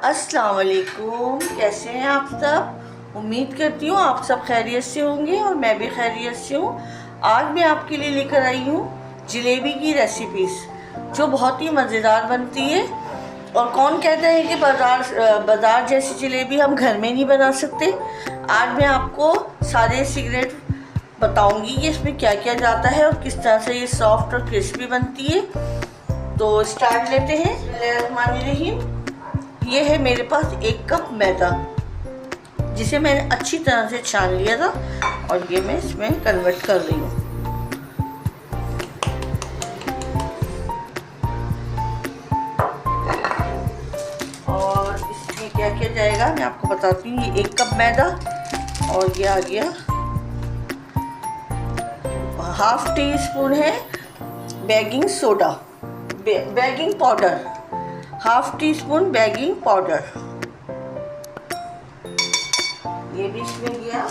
अस्सलाम वालेकुम, कैसे हैं आप सब। उम्मीद करती हूँ आप सब खैरियत से होंगे और मैं भी खैरियत से हूँ। आज मैं आपके लिए लेकर आई हूँ जलेबी की रेसिपीज़ जो बहुत ही मज़ेदार बनती है। और कौन कहता है कि बाज़ार जैसी जलेबी हम घर में नहीं बना सकते। आज मैं आपको सारे सीक्रेट बताऊंगी कि इसमें क्या क्या जाता है और किस तरह से ये सॉफ्ट और क्रिस्पी बनती है। तो स्टार्ट लेते हैं। बिस्मिल्लाहिर्रहमानिर्रहीम। ये है मेरे पास 1 कप मैदा जिसे मैंने अच्छी तरह से छान लिया था और ये मैं इसमें कन्वर्ट कर रही हूँ। और इसमें क्या क्या जाएगा मैं आपको बताती हूँ। ये 1 कप मैदा और ये आ गया ½ टी स्पून है baking soda, baking powder, ½ tea spoon baking powder, ये भी इसमें गया।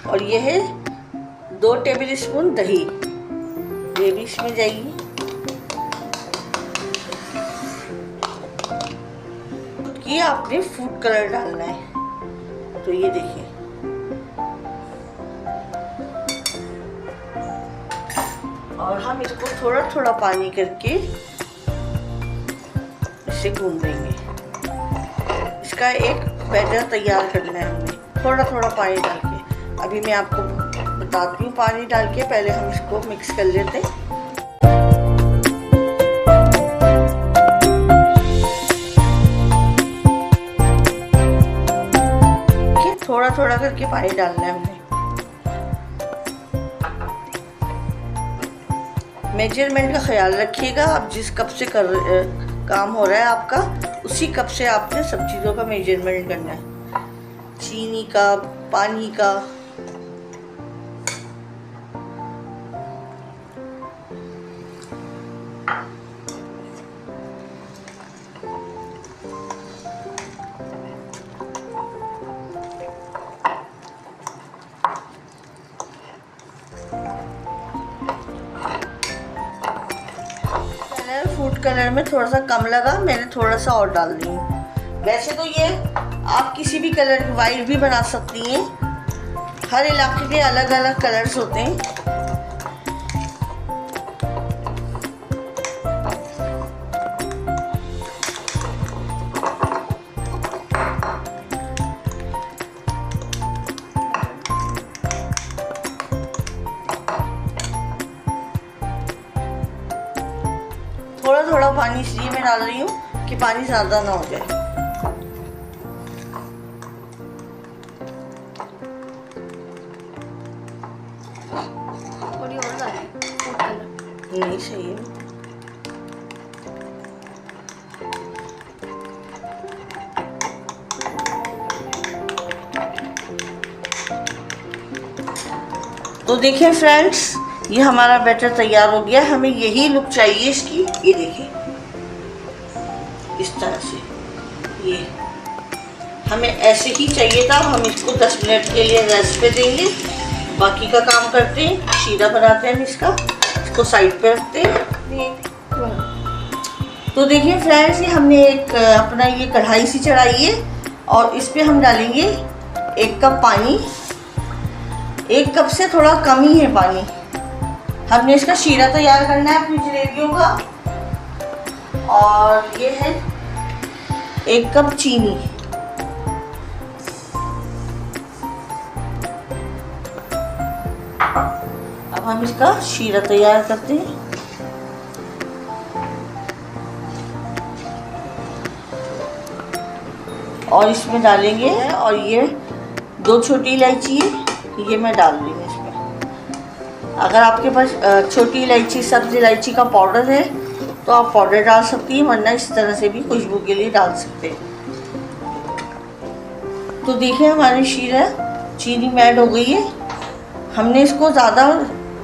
और ये है 2 टेबल स्पून दही, ये भी इसमें जाएगी। ये आपने फूड कलर डालना है, तो ये देखिए और हम इसको थोड़ा थोड़ा पानी करके इसे गूंद देंगे। इसका एक बैटर तैयार करना है हमने थोड़ा थोड़ा पानी डाल के। अभी मैं आपको बताती हूँ पानी डाल के, पहले हम इसको मिक्स कर लेते हैं। थोड़ा थोड़ा करके पानी डालना है हमने। मेजरमेंट का ख्याल रखिएगा, आप जिस कप से काम हो रहा है आपका, उसी कप से आपने सब चीज़ों का मेजरमेंट करना है, चीनी का, पानी का। फूड कलर में थोड़ा सा कम लगा, मैंने थोड़ा सा और डाल दी। वैसे तो ये आप किसी भी कलर वाइट भी बना सकती हैं, हर इलाके के अलग अलग कलर्स होते हैं। थोड़ा थोड़ा पानी इसलिए मैं डाल रही हूँ कि पानी ज़्यादा ना हो जाए। थोड़ी और डालें, नहीं सही है। तो देखिए फ्रेंड्स, ये हमारा बैटर तैयार हो गया। हमें यही लुक चाहिए इसकी, ये देखिए इस तरह से। ये हमें ऐसे ही चाहिए था। हम इसको 10 मिनट के लिए रेस्ट पे देंगे, बाकी का काम करते हैं। शीरा बनाते हैं इसको साइड पे रखते हैं। तो देखिए फ्रेंड्स, ये हमने एक अपना ये कढ़ाई सी चढ़ाई है और इस पे हम डालेंगे 1 कप पानी। 1 कप से थोड़ा कम ही है पानी। हमने इसका शीरा तैयार करना है अपनी जलेबियों का। और ये है 1 कप चीनी। अब हम इसका शीरा तैयार करते हैं। और इसमें डालेंगे, और ये 2 छोटी इलायची है, ये मैं डाल रही हूँ इसमें। अगर आपके पास छोटी इलायची, सब्ज़ इलायची का पाउडर है तो आप पाउडर डाल सकती हैं, वरना इस तरह से भी खुशबू के लिए डाल सकते हैं। तो देखिए हमारी शीरा चीनी ऐड हो गई है। हमने इसको ज़्यादा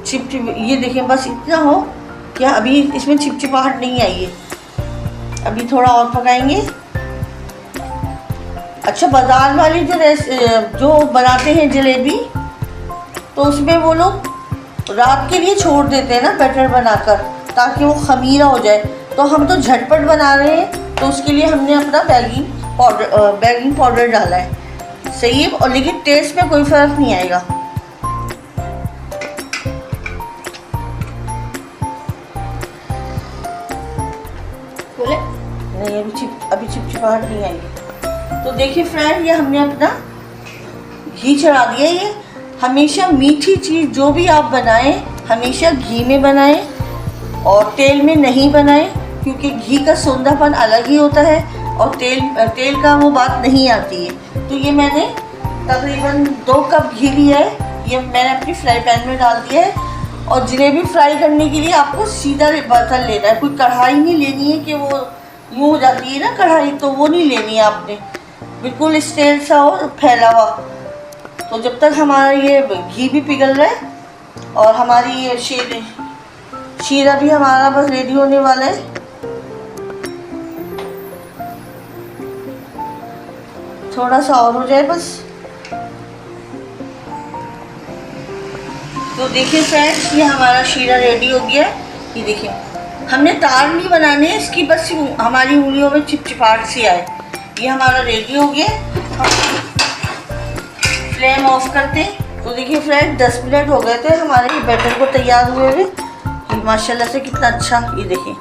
चिपचिप, ये देखिए बस इतना हो कि अभी इसमें चिपचिपाहट नहीं आई है। अभी थोड़ा और पकाएंगे। अच्छा, बाज़ार वाली जो बनाते हैं जलेबी, तो उसमें वो लोग रात के लिए छोड़ देते हैं ना बैटर बनाकर, ताकि वो खमीरा हो जाए। तो हम तो झटपट बना रहे हैं, तो उसके लिए हमने अपना बेकिंग पाउडर डाला है। सही है, और लेकिन टेस्ट में कोई फ़र्क नहीं आएगा। बोले नहीं, अभी चिपचिपाहट नहीं आएगी। तो देखिए फ्रेंड, ये हमने अपना घी चढ़ा दिया। ये हमेशा मीठी चीज़ जो भी आप बनाएं हमेशा घी में बनाएं और तेल में नहीं बनाएं, क्योंकि घी का सौंधापन अलग ही होता है और तेल का वो बात नहीं आती है। तो ये मैंने तकरीबन 2 कप घी लिया है, ये मैंने अपनी फ्राई पैन में डाल दिया है। और जलेबी फ्राई करने के लिए आपको सीधा बर्तन लेना है, कोई कढ़ाई नहीं लेनी है कि वो यूँ हो जाती है ना कढ़ाई, तो वो नहीं लेनी है आपने, बिल्कुल स्टील सा और फैला हुआ। तो जब तक हमारा ये घी भी पिघल रहा है और हमारी ये शीरा भी हमारा बस रेडी होने वाला है। थोड़ा सा और हो जाए बस। तो देखिए फ्रेंड्स, ये हमारा शीरा रेडी हो गया है। ये देखिए, हमने तार नहीं बनाने हैं इसकी, बस हमारी उंगलियों में चिपचिपाहट सी आए। ये हमारा रेडी हो गया। फ्लेम ऑफ करते हैं। तो देखिए फ्रेंड, 10 मिनट हो गए थे हमारे ये बैटर को तैयार हुए हुए। ये माशाल्लाह से कितना अच्छा, ये देखिए।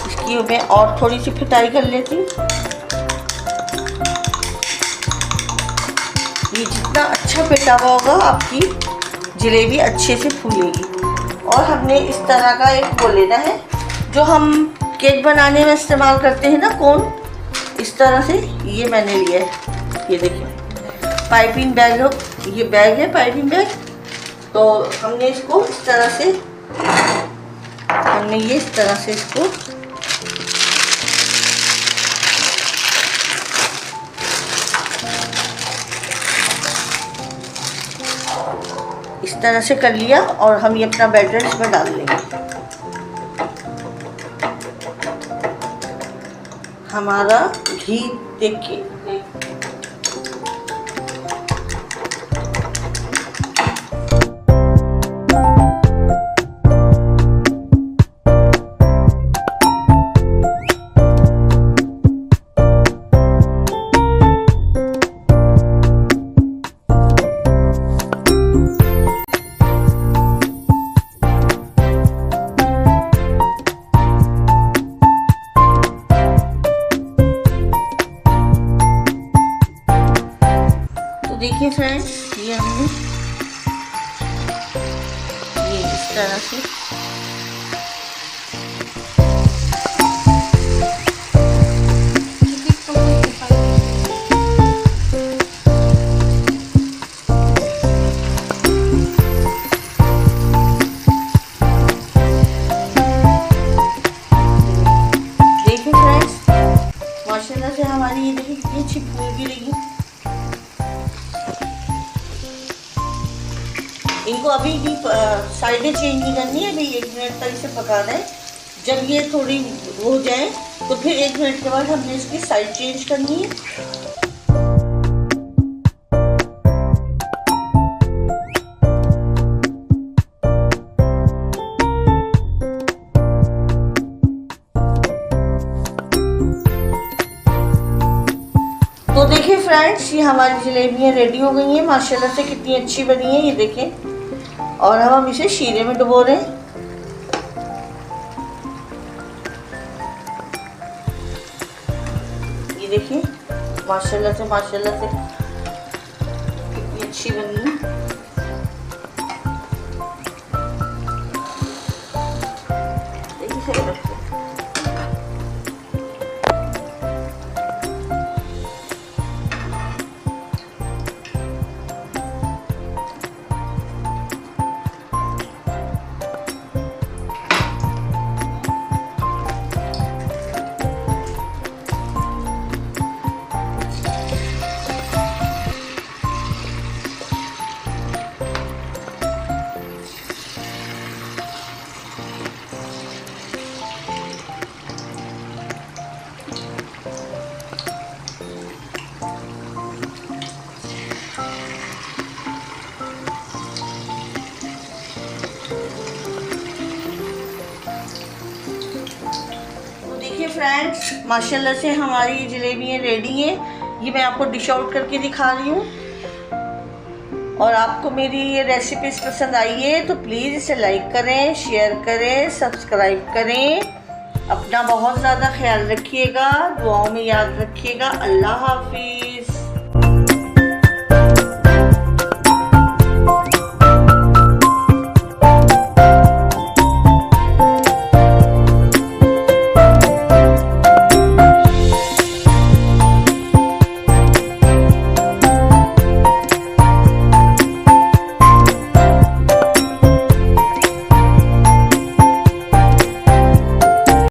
इसकी मैं और थोड़ी सी फिटाई कर लेती हूँ। ये जितना अच्छा पिटा हुआ होगा आपकी जलेबी अच्छे से फूलेगी। और हमने इस तरह का एक वो लेना है जो हम केक बनाने में इस्तेमाल करते हैं ना, कोन, इस तरह से ये मैंने लिया है। ये देखिए, पाइपिंग बैग हो, ये बैग है पाइपिंग बैग। तो हमने इसको इस तरह से, हमने ये इस तरह से इसको इस तरह से कर लिया और हम ये अपना बैटर इसमें डाल लेंगे। हमारा घी देखिए, देखिए फ्रेंड्स, ये हमने ये इस तरह से देखिए फ्रेंड्स, माशाल्लाह से हमारी ये देखिए कितनी अच्छी फूल भी लगी। इनको अभी भी साइडें चेंज नहीं करनी है, अभी 1 मिनट तक इसे पकाना है। जब ये थोड़ी हो जाए तो फिर 1 मिनट के बाद हमने इसकी साइड चेंज करनी है। तो देखिए फ्रेंड्स, ये हमारी जलेबियाँ रेडी हो गई हैं, माशाल्लाह से कितनी अच्छी बनी है, ये देखें। और हम इसे शीरे में डुबो रहे हैं। ये देखिए, माशाल्लाह से कितनी अच्छी बनी है। देखिए, देखिए फ्रेंड्स, माशाल्लाह से हमारी जलेबियाँ रेडी हैं। ये मैं आपको डिश आउट करके दिखा रही हूँ। और आपको मेरी ये रेसिपीज पसंद आई है तो प्लीज़ इसे लाइक करें, शेयर करें, सब्सक्राइब करें। अपना बहुत ज़्यादा ख्याल रखिएगा, दुआओं में याद रखिएगा। अल्लाह हाफिज़।